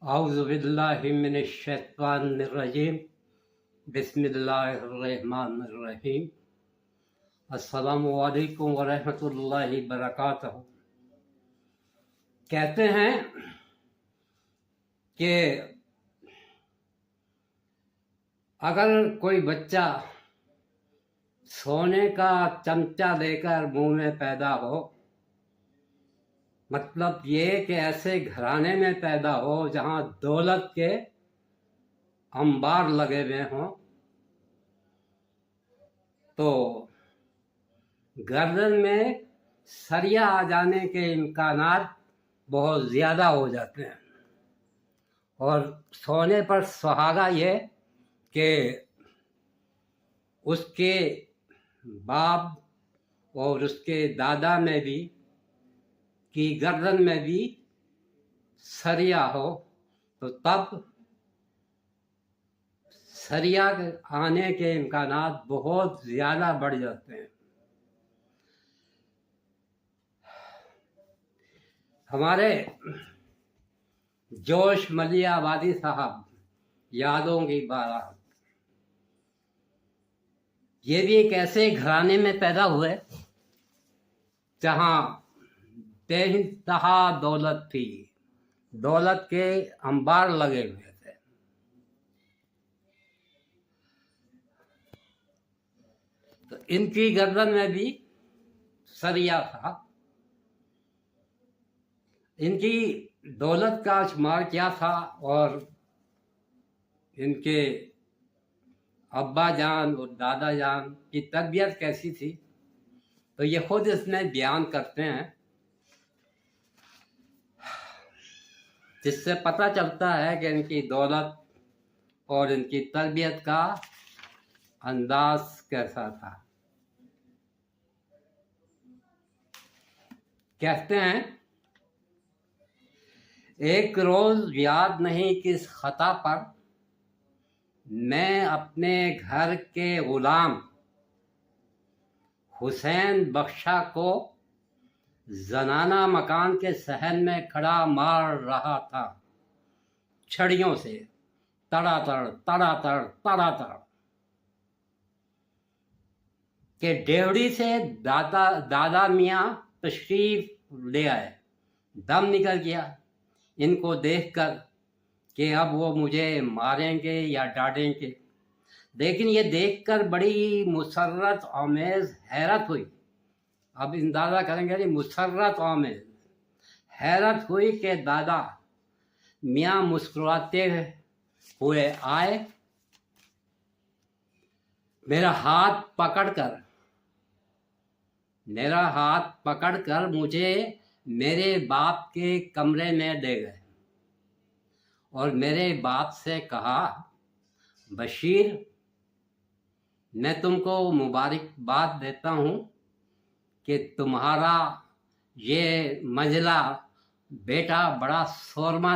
औज़ुबिल्लाहि मिनश्शैतानिर्रजीम बिस्मिल्लाहिर्रहमानिर्रहीम। अस्सलामु अलैकुम व रहमतुल्लाहि बरकातहू। कहते हैं कि अगर कोई बच्चा सोने का चमचा लेकर मुंह में पैदा हो, मतलब ये कि ऐसे घराने में पैदा हो जहां दौलत के अंबार लगे हुए हों, तो गर्दन में सरिया आ जाने के इम्कानात बहुत ज़्यादा हो जाते हैं। और सोने पर सुहागा ये कि उसके बाप और उसके दादा में भी की गर्दन में भी सरिया हो, तो तब सरिया आने के इम्कानात बहुत ज़्यादा बढ़ जाते हैं। हमारे जोश मलियाबादी साहब यादों की बारात, ये भी एक ऐसे घराने में पैदा हुए जहाँ बेइंतहा दौलत थी, दौलत के अंबार लगे हुए थे। तो इनकी गर्दन में भी सरिया था। इनकी दौलत का शुमार क्या था और इनके अब्बा जान और दादा जान की तबीयत कैसी थी, तो ये खुद इसमें बयान करते हैं, जिससे पता चलता है कि इनकी दौलत और इनकी तरबियत का अंदाज कैसा था। कहते हैं, एक रोज याद नहीं किस खता पर मैं अपने घर के गुलाम हुसैन बख्शा को जनाना मकान के सहन में खड़ा मार रहा था, छड़ियों से तड़ातड़ तड़ातड़ तड़ातड़ के डेवड़ी से दादा मियाँ तशरीफ ले आए। दम निकल गया इनको देखकर कि अब वो मुझे मारेंगे या डांटेंगे, लेकिन ये देखकर बड़ी मुसर्रत आमेज हैरत हुई। अब अंदाज़ा करेंगे कि मुसर्रत आमेज हैरत हुई कि दादा मियाँ मुस्कुराते हुए आए, मेरा हाथ पकड़कर मुझे मेरे बाप के कमरे में ले गए और मेरे बाप से कहा, बशीर, मैं तुमको मुबारकबाद देता हूँ कि तुम्हारा ये मंझला बेटा बड़ा सूरमा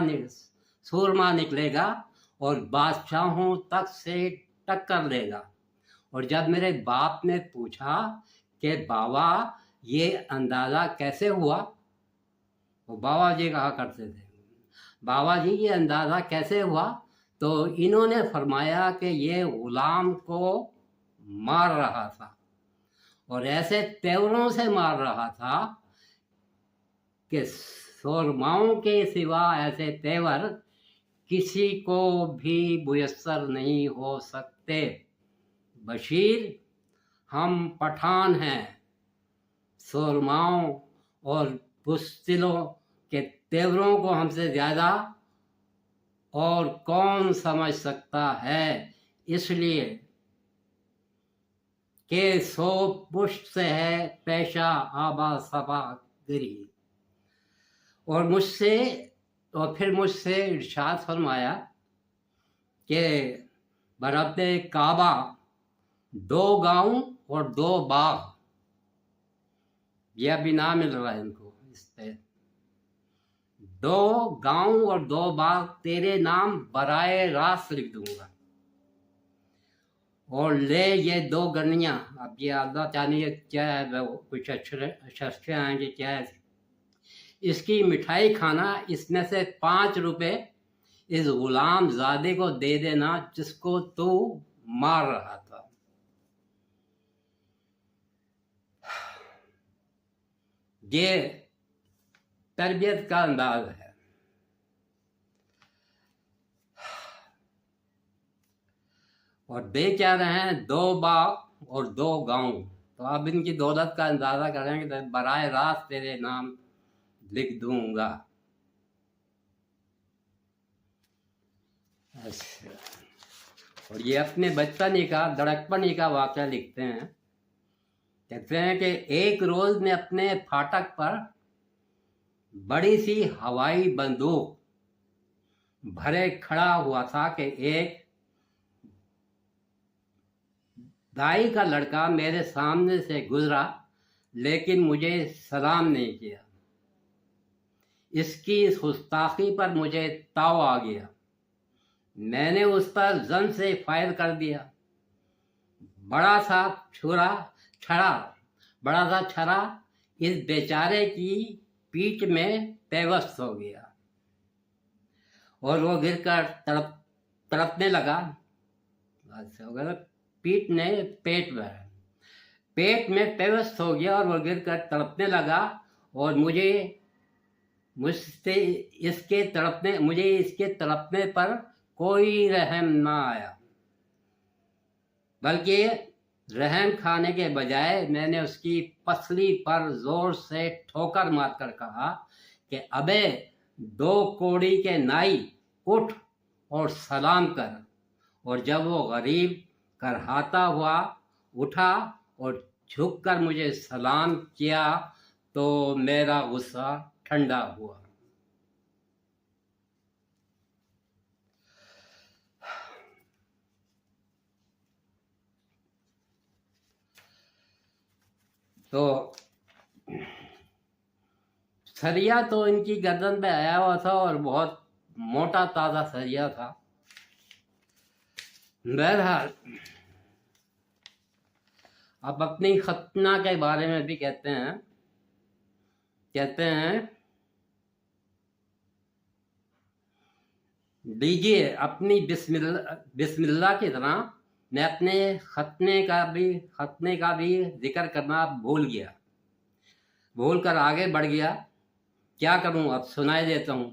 निकलेगा और बादशाहों तक से टक्कर लेगा। और जब मेरे बाप ने पूछा कि बाबा ये अंदाज़ा कैसे हुआ, वो बाबा जी कहा करते थे, बाबा जी ये अंदाज़ा कैसे हुआ, तो इन्होंने फरमाया कि ये गुलाम को मार रहा था और ऐसे तेवरों से मार रहा था कि सुरमाओं के सिवा ऐसे तेवर किसी को भी मुयस्सर नहीं हो सकते। बशीर, हम पठान हैं, सुरमाओं और बुस्तिलों के तेवरों को हमसे ज़्यादा और कौन समझ सकता है, इसलिए के सो पुष्ट से है पेशा आबा सफा गिरी। और फिर मुझसे इरशाद फरमाया कि बरब्बे काबा 2 गांव और 2 बाग, यह भी ना मिल रहा है इनको, इस पे 2 गांव और 2 बाग तेरे नाम बराए रास्त लिख दूंगा, और ले ये 2 गनियाँ। अब ये अल्लाह जाने क्या है, कुछ अक्षर आएंगे क्या है, इसकी मिठाई खाना, इसमें से 5 रुपए इस गुलाम ज़ादे को दे देना जिसको तू मार रहा था। ये तरबियत का अंदाज है। और दे क्या रहे हैं, 2 बाग और 2 गांव। तो अब इनकी दौलत का अंदाजा करेंगे तो बराह रास्त तेरे नाम लिख दूंगा। अच्छा, और ये अपने बचपन का दड़कपन का वाक़या लिखते हैं। कहते हैं कि एक रोज मैं अपने फाटक पर बड़ी सी हवाई बंदूक भरे खड़ा हुआ था कि एक दाई का लड़का मेरे सामने से गुजरा, लेकिन मुझे सलाम नहीं किया। इसकी इस गुस्ताखी पर मुझे ताव आ गया। मैंने उस पर जन से फायर कर दिया। बड़ा सा छरा इस बेचारे की पीठ में पेवस्त हो गया और वो गिरकर तड़पने लगा। पेट में पेवस्त हो गया और वो गिरकर तड़पने लगा और मुझे इसके तड़पने पर कोई रहम ना आया, बल्कि रहम खाने के बजाय मैंने उसकी पसली पर जोर से ठोकर मारकर कहा कि अबे 2 कोड़ी के नाई, उठ और सलाम कर। और जब वो गरीब करहाता हुआ उठा और झुककर मुझे सलाम किया तो मेरा गुस्सा ठंडा हुआ। तो सरिया तो इनकी गर्दन पे आया हुआ था और बहुत मोटा ताज़ा सरिया था। बहरहाल अब अपनी खतना के बारे में भी कहते हैं लीजिए अपनी बिस्मिल्लाह की तरह मैं अपने खतने का भी जिक्र करना भूल कर आगे बढ़ गया। क्या करूं, अब सुनाई देता हूं।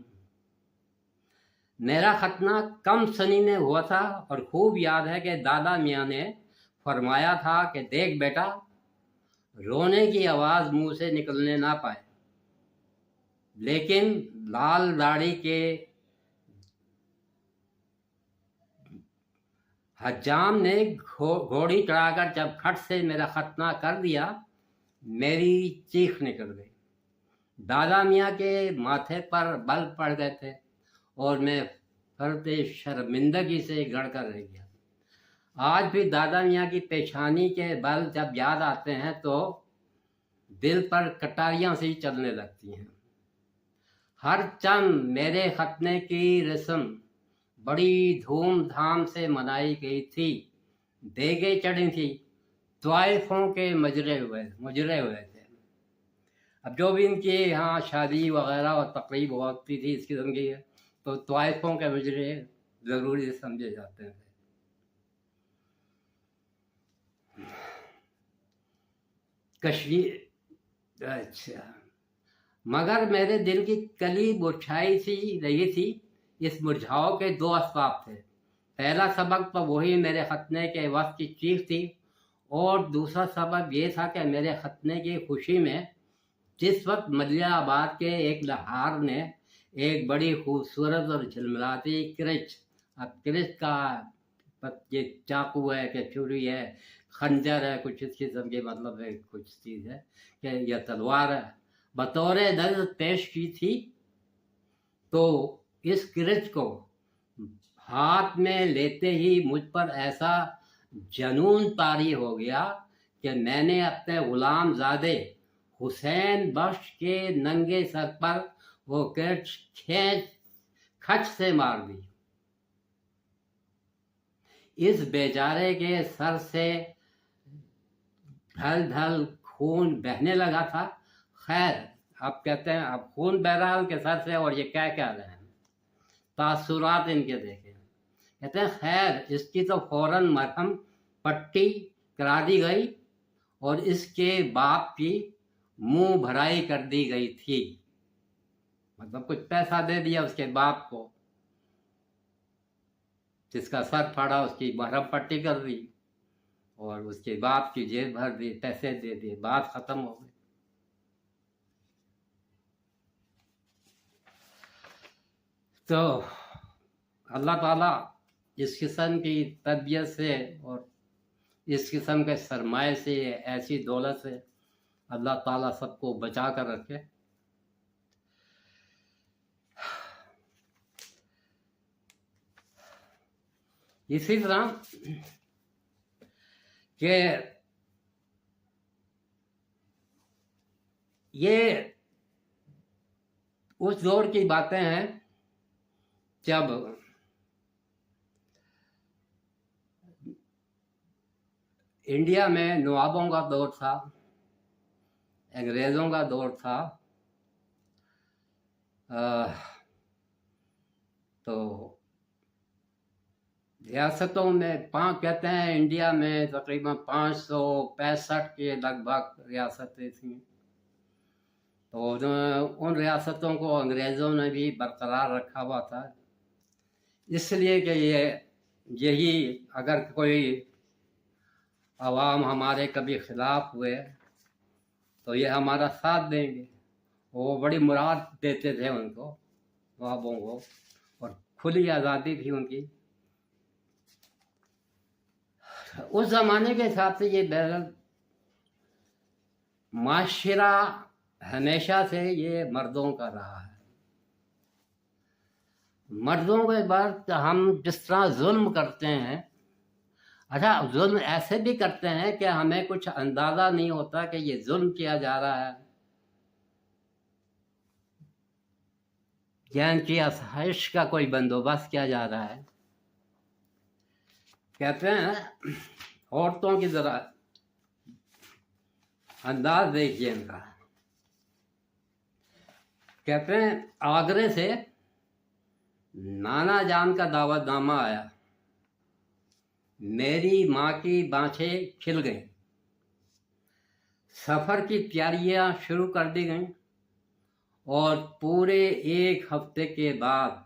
मेरा खतना कम सनी में हुआ था और खूब याद है कि दादा मियाँ ने फरमाया था कि देख बेटा, रोने की आवाज़ मुंह से निकलने ना पाए, लेकिन लाल दाढ़ी के हज्जाम ने घोड़ी चढ़ाकर जब खट से मेरा खतना कर दिया, मेरी चीख निकल गई। दादा मियाँ के माथे पर बल पड़ गए थे और मैं फर्दे शर्मिंदगी से गड़कर रह गया। आज भी दादा मियाँ की पेशानी के बल जब याद आते हैं तो दिल पर कटारियाँ सी चलने लगती हैं। हर चंद मेरे खतने की रस्म बड़ी धूमधाम से मनाई गई थी। देगे चढ़ी थी, त्वाइफों के मुजरे हुए थे। अब जो भी इनके यहाँ शादी वगैरह और तकरीब होती थी इस किस्म की, तो त्वाइफों के मुजरे ज़रूरी समझे जाते हैं। कश्मीर, अच्छा, मगर मेरे दिल की कली मुरझाई सी रही थी। इस मुरझाओं के 2 असबाब थे। पहला सबक तो वही मेरे खतने के वक्त की चीख थी और दूसरा सबब ये था कि मेरे खतने की खुशी में जिस वक्त मलियाबाद के एक लहार ने एक बड़ी खूबसूरत और झिलमिलाती क्रिच, अब क्रिच का ये चाकू है कि छुरी है, खंजर है, कुछ इस किस्म के मतलब है, कुछ चीज़ है कि यह तलवार है, बतौर दर्ज पेश की थी। तो इस क्रिच को हाथ में लेते ही मुझ पर ऐसा जनून तारी हो गया कि मैंने अपने गुलाम ज़ादे हुसैन बख्श के नंगे सर पर वो क्रिच खच से मार दी। इस बेचारे के सर से ढल ढल खून बहने लगा था। खैर, अब कहते हैं अब खून बह रहा है उनके सर से और ये क्या रहे हैं। तासुरात इनके देखे। कहते हैं खैर इसकी तो फौरन मरहम पट्टी करा दी गई और इसके बाप की मुंह भराई कर दी गई थी। मतलब कुछ पैसा दे दिया उसके बाप को, जिसका सर फाड़ा उसकी मरहम पट्टी कर दी और उसके बाप की जेब भर दी, पैसे दे दिए, बात खत्म हो गई। तो अल्लाह ताला इस किस्म की तबीयत से और इस किस्म के सरमाए से, ऐसी दौलत से अल्लाह ताला सबको बचा कर रखे। इसी तरह कि ये उस दौर की बातें हैं जब इंडिया में नवाबों का दौर था, अंग्रेज़ों का दौर था। तो रियासतों में कहते हैं इंडिया में तकरीबन 565 के लगभग रियासतें थीं। तो उन रियासतों को अंग्रेज़ों ने भी बरकरार रखा हुआ था, इसलिए कि यही अगर कोई अवाम हमारे कभी ख़िलाफ़ हुए तो ये हमारा साथ देंगे। वो बड़ी मुराद देते थे उनको, नवाबों को, और खुली आज़ादी थी उनकी। उस ज़माने के हिसाब से ये बहरहाल माशरा हमेशा से ये मर्दों का रहा है। मर्दों के बाद हम जिस तरह जुल्म करते हैं, अच्छा जुल्म ऐसे भी करते हैं कि हमें कुछ अंदाज़ा नहीं होता कि ये जुल्म किया जा रहा है, जान की आसाइश का कोई बंदोबस्त किया जा रहा है। कहते हैं औरतों की ज़रा अंदाज देखिए इनका। कहते हैं आगरे से नाना जान का दावतनामा आया, मेरी माँ की बाँछें खिल गईं, सफ़र की तैयारियाँ शुरू कर दी गईं और पूरे 1 हफ्ते के बाद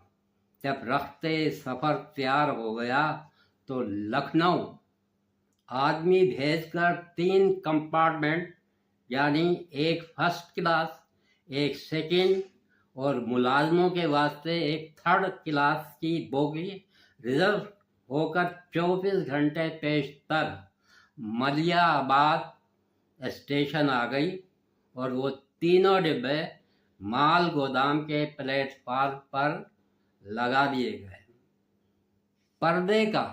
जब रफ्ते सफ़र तैयार हो गया तो लखनऊ आदमी भेजकर 3 कंपार्टमेंट यानी एक फर्स्ट क्लास, एक सेकंड और मुलाजमों के वास्ते एक थर्ड क्लास की बोगी रिजर्व होकर 24 घंटे पेशतर मलियाबाद स्टेशन आ गई और वो तीनों डिब्बे माल गोदाम के प्लेटफार्म पर लगा दिए गए। पर्दे का,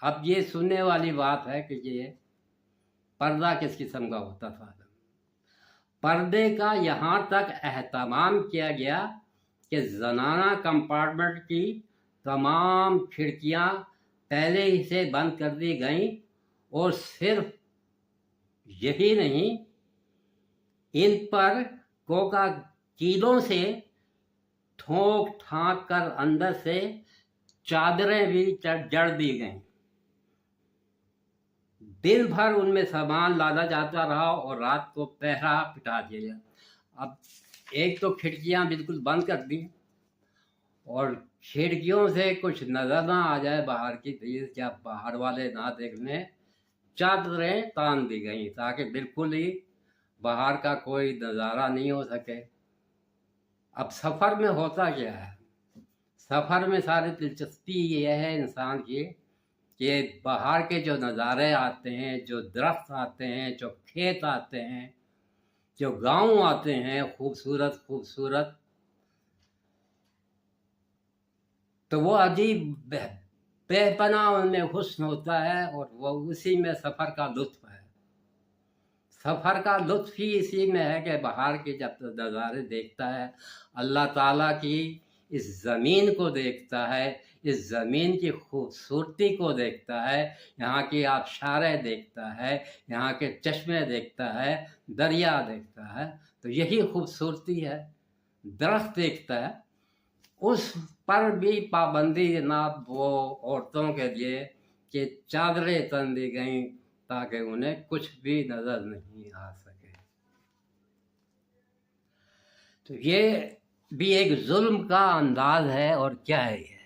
अब ये सुनने वाली बात है कि ये पर्दा किस किस्म का होता था। पर्दे का यहाँ तक एहतमाम किया गया कि जनाना कंपार्टमेंट की तमाम खिड़कियाँ पहले ही से बंद कर दी गईं और सिर्फ यही नहीं, इन पर कोका कीलों से ठोक ठाक कर अंदर से चादरें भी जड़ दी गईं। दिन भर उनमें सामान लादा जाता रहा और रात को पहरा पिटा दिया गया। अब एक तो खिड़कियां बिल्कुल बंद कर दी और खिड़कियों से कुछ नज़र ना आ जाए बाहर की, क्या बाहर वाले ना देखने, चादरें तान दी गई ताकि बिल्कुल ही बाहर का कोई नज़ारा नहीं हो सके। अब सफ़र में होता क्या है, सफ़र में सारी दिलचस्पी ये है इंसान की कि बाहर के जो नज़ारे आते हैं, जो दरख्त आते हैं, जो खेत आते हैं, जो गांव आते हैं खूबसूरत खूबसूरत, तो वो अजीब बेपनाह उनमें हुस्न होता है और वो उसी में सफ़र का लुत्फ़ है। सफ़र का लुत्फ़ ही इसी में है कि बाहर के जब नज़ारे देखता है, अल्लाह ताला की इस ज़मीन को देखता है, इस ज़मीन की खूबसूरती को देखता है, यहाँ की आबशारें देखता है, यहाँ के चश्मे देखता है, दरिया देखता है, तो यही खूबसूरती है। दरख्त देखता है, उस पर भी पाबंदी जनाब वो औरतों के लिए कि चादरें तन दी गई ताकि उन्हें कुछ भी नजर नहीं आ सके। तो ये भी एक जुल्म का अंदाज है, और क्या है ये।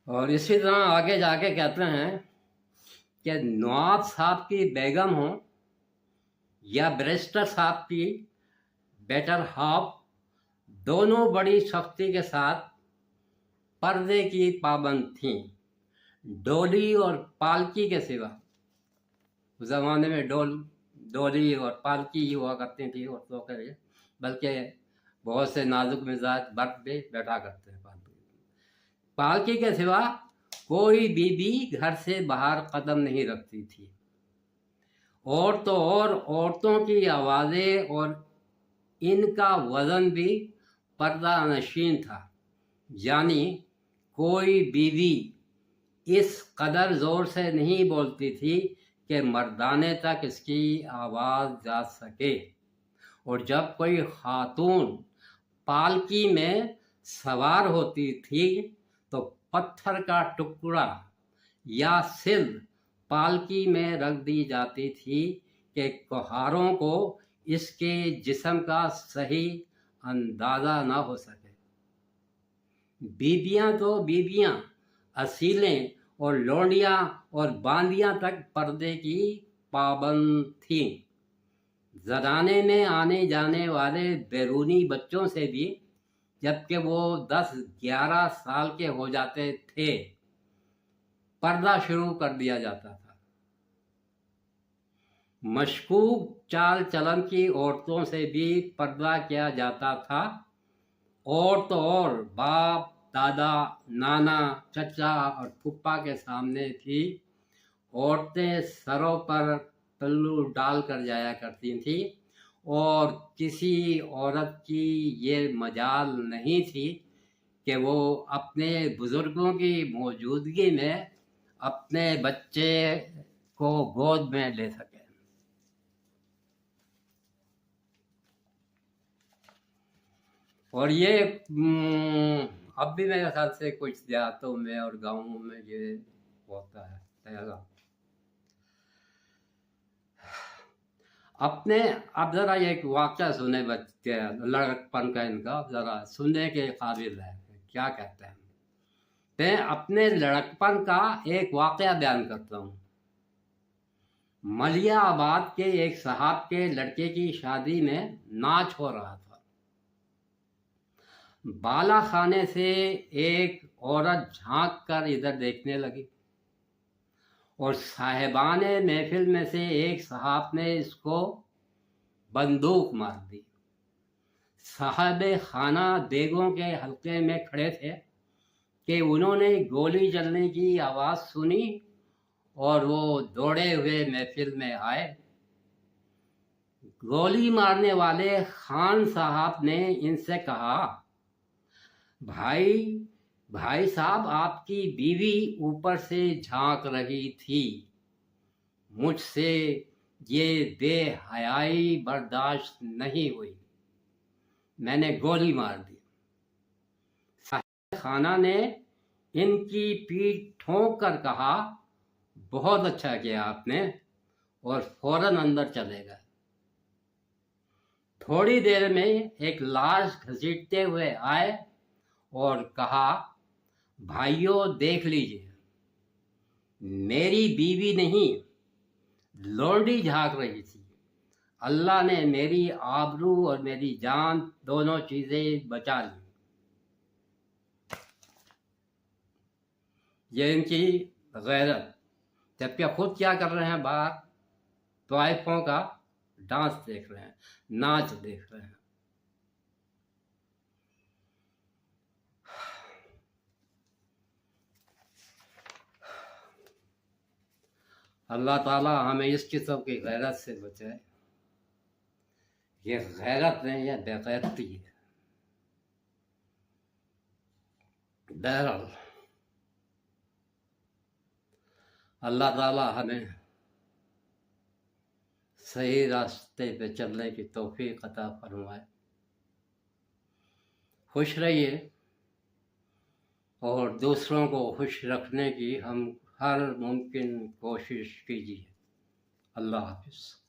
और इसी तरह आगे जाके कहते हैं कि नवाब साहब की बेगम हो या बैरिस्टर साहब की बेटर हाफ, दोनों बड़ी सख्ती के साथ पर्दे की पाबंद थीं। डोली और पालकी के सिवा, उस ज़माने में डोली और पालकी ही हुआ करती थी औरतों के लिए, बल्कि बहुत से नाजुक मिजाज मर्द भी बैठा करते हैं पालकी के सिवा कोई बीबी घर से बाहर कदम नहीं रखती थी। और तो और औरतों की आवाज़ें और इनका वज़न भी पर्दा नशीन था, यानी कोई बीवी इस कदर ज़ोर से नहीं बोलती थी कि मर्दाने तक इसकी आवाज़ जा सके। और जब कोई खातून पालकी में सवार होती थी तो पत्थर का टुकड़ा या सिल्क पालकी में रख दी जाती थी कि कुहारों को इसके जिस्म का सही अंदाज़ा ना हो सके। बीबियां तो बीबियां, असीलें और लौंडियां और बांदियां तक पर्दे की पाबंद थीं। ज़राने में आने जाने वाले बैरूनी बच्चों से भी जबकि वो 10-11 साल के हो जाते थे पर्दा शुरू कर दिया जाता था। मशकूक चाल चलन की औरतों से भी पर्दा किया जाता था। और तो और बाप, दादा, नाना, चचा और फूफा के सामने भी औरतें सरों पर पल्लू डाल कर जाया करती थी, और किसी औरत की ये मजाल नहीं थी कि वो अपने बुजुर्गों की मौजूदगी में अपने बच्चे को गोद में ले सके। और ये अब भी मेरे ख्याल से कुछ देहातों में और गांवों में ये होता है। अपने अब जरा एक वाक़या सुने बच्चे, लड़कपन का इनका जरा सुनने के काबिल है। क्या कहते हैं, मैं अपने लड़कपन का एक वाक़या बयान करता हूँ। मलियाबाद के एक साहब के लड़के की शादी में नाच हो रहा था। बाला खाने से एक औरत झांक कर इधर देखने लगी और साहिबाने महफिल में से एक साहब ने इसको बंदूक मार दी। साहब खाना देगों के हल्के में खड़े थे कि उन्होंने गोली चलने की आवाज़ सुनी और वो दौड़े हुए महफिल में आए। गोली मारने वाले खान साहब ने इनसे कहा, भाई साहब, आपकी बीवी ऊपर से झांक रही थी, मुझसे ये बेहयाई बर्दाश्त नहीं हुई, मैंने गोली मार दी। साहिब खाना ने इनकी पीठ ठोंक कर कहा, बहुत अच्छा किया आपने, और फौरन अंदर चले गए। थोड़ी देर में एक लाश घसीटते हुए आए और कहा, भाइयों देख लीजिए, मेरी बीवी नहीं लौंडी झांक रही थी। अल्लाह ने मेरी आबरू और मेरी जान दोनों चीजें बचा ली। ये इनकी गैरत। जबकि खुद क्या कर रहे हैं, बाहर तवाइफों का डांस देख रहे हैं, नाच देख रहे हैं। अल्लाह ताला हमें इस किस्म की गैरत से बचाए। ये गैरत नहीं है, बेगैरती है। बहरहाल अल्लाह ताला हमें सही रास्ते पे चलने की तौफीक अता फरमाए। खुश रहिए और दूसरों को खुश रखने की हम हर मुमकिन कोशिश कीजिए। अल्लाह हाफ़िज़।